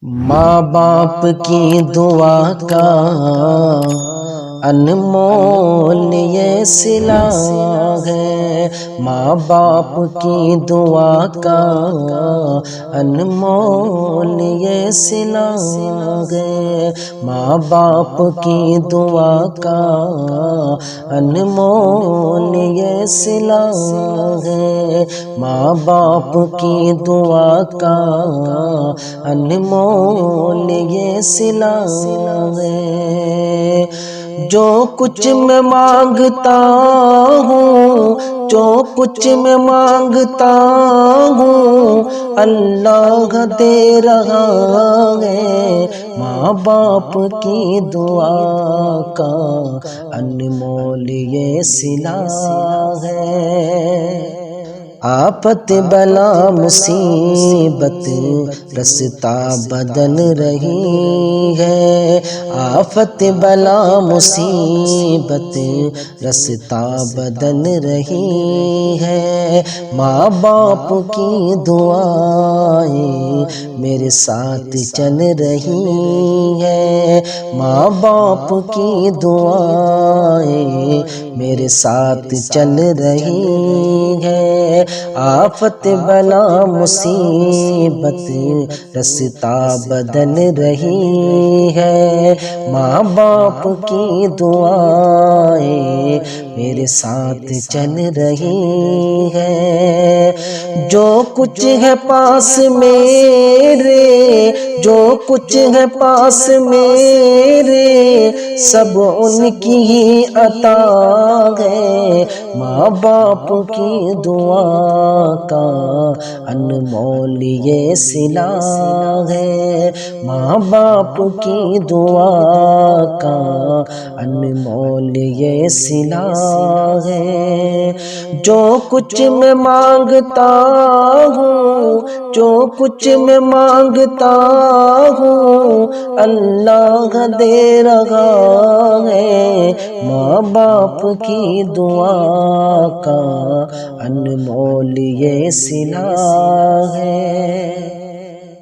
ماں باپ کی دعا کا انمول یہ صلہ ہے، ماں باپ کی دعا کا انمول یہ صلہ ہے، ماں باپ کی دعا کا انمول یہ صلہ ہے، ماں باپ کی دعا کا انمول یہ صلہ ہے۔ جو کچھ میں مانگتا ہوں، جو کچھ میں مانگتا ہوں، اللہ دے رہا ہے، ماں باپ کی دعا کا انمول یہ صلہ ہے۔ آفت بلا مصیبت رستہ بدل رہی ہے، آفت بلا مصیبت رستہ بدل رہی ہے، ماں باپ کی دعائیں میرے ساتھ چل رہی ہے، ماں باپ کی دعائیں میرے ساتھ چل رہی ہے۔ آفت بلا مصیبت رستہ بدل رہی ہے، ماں باپ کی دعائیں میرے ساتھ چل رہی ہے۔ جو کچھ ہے پاس میرے، جو کچھ ہے پاس میرے، سب ان کی ہی عطا ہے، ماں باپ کی دعا کا انمول یہ صلہ ہے، ماں باپ کی دعا کا انمول یہ صلہ ہے۔ جو کچھ میں مانگتا ہوں، جو کچھ میں مانگتا ہوں، اللہ دے رہا ہے، ماں باپ کی دعا کا انمول یہ صلہ ہے۔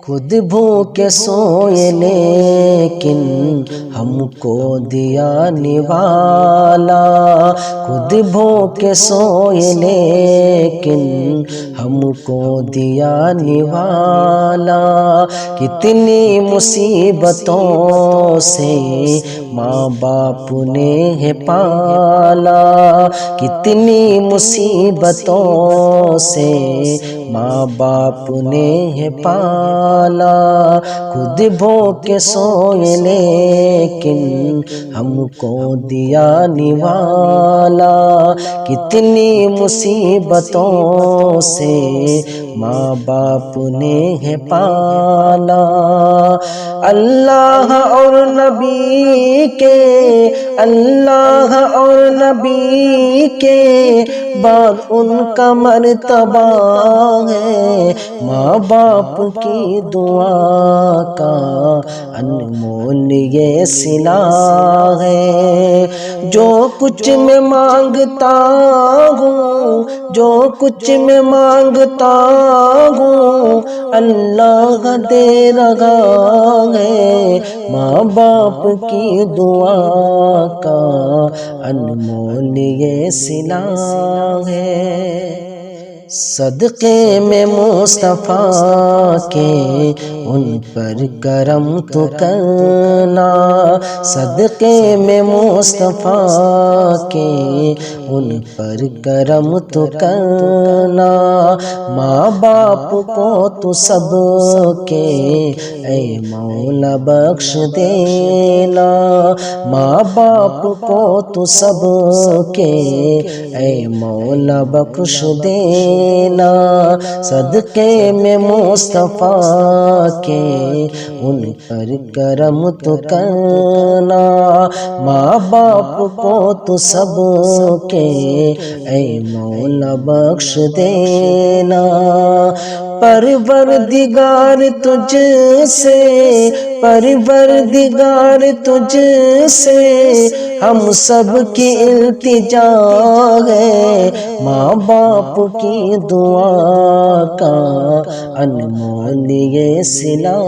خود بھوکے سوئے لیکن ہم کو دیا نوالا، خود بھوکے سوئے لیکن ہم کو دیا نوالا، کتنی مصیبتوں سے ماں باپ نے ہے پالا، کتنی مصیبتوں سے ماں باپ نے ہے پالا، خود بھوکے سوئے لیکن ہم کو دیا نوالا، کتنی مصیبتوں سے ماں باپ نے ہے پالا۔ اللہ اور نبی کے، اللہ اور نبی کے بعد ان کا مرتبہ ہے، ماں باپ کی دعا کا انمول یہ صلہ ہے۔ جو کچھ میں مانگتا ہوں، جو کچھ میں مانگتا ہوں، اللہ دے رہا ہے، ماں باپ کی دعا کا انمول یہ صلہ ہے۔ صدقے میں مصطفیٰ کے ان پر کرم تو کرنا، صدقے میں مصطفیٰ کے ان پر کرم تو کرنا، ماں باپ کو تو سب کے اے مولا بخش دینا، ماں باپ کو تو سب کے اے مولا بخش دینا، صدقے میں مصطفیٰ کے ان پر کرم تو کرنا، ماں باپ کو تو سب کے اے مولا بخش دینا، پروردگار تجھ سے، پروردگار تجھ سے ہم سب کی التجا ہے، ماں باپ کی دعا کا انمول یہ صلہ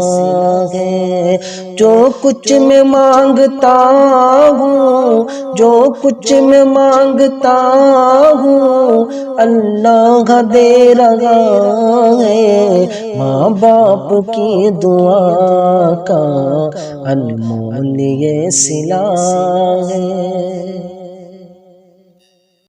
ہے۔ جو کچھ میں مانگتا ہوں، جو کچھ میں مانگتا ہوں اللہ دے رہا ہے، ماں باپ کی دعا کا انمول یہ صلہ ہے۔